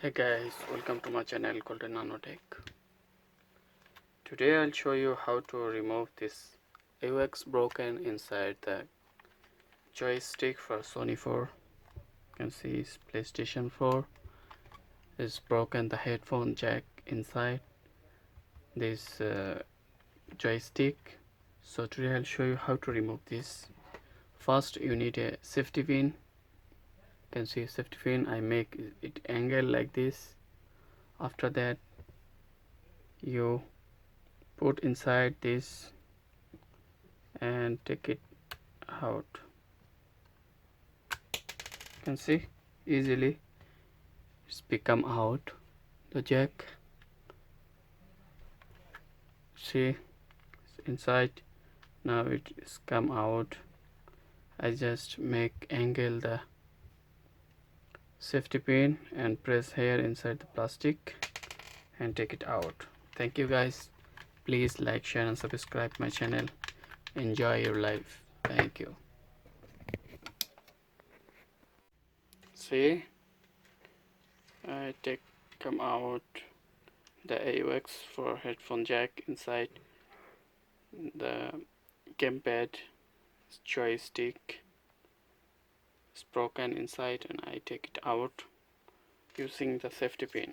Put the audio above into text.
Hey guys, welcome to my channel called Nanotech. Today I'll show you how to remove this AUX broken inside the joystick for Sony 4. You can see it's PlayStation 4 is broken, the headphone jack inside this joystick. So today I'll show you how to remove this. First you need a safety pin. You can see safety pin. I make it angle like this. After that you put inside this and take it out. You can see easily it's become out the jack. See, it's inside. Now it is come out. I just make angle the safety pin and press here inside the plastic and take it out. Thank you guys. Please like, share and subscribe my channel. Enjoy your life. Thank you. See, I come out the AUX for headphone jack inside the gamepad. Joystick is broken inside and I take it out using the safety pin.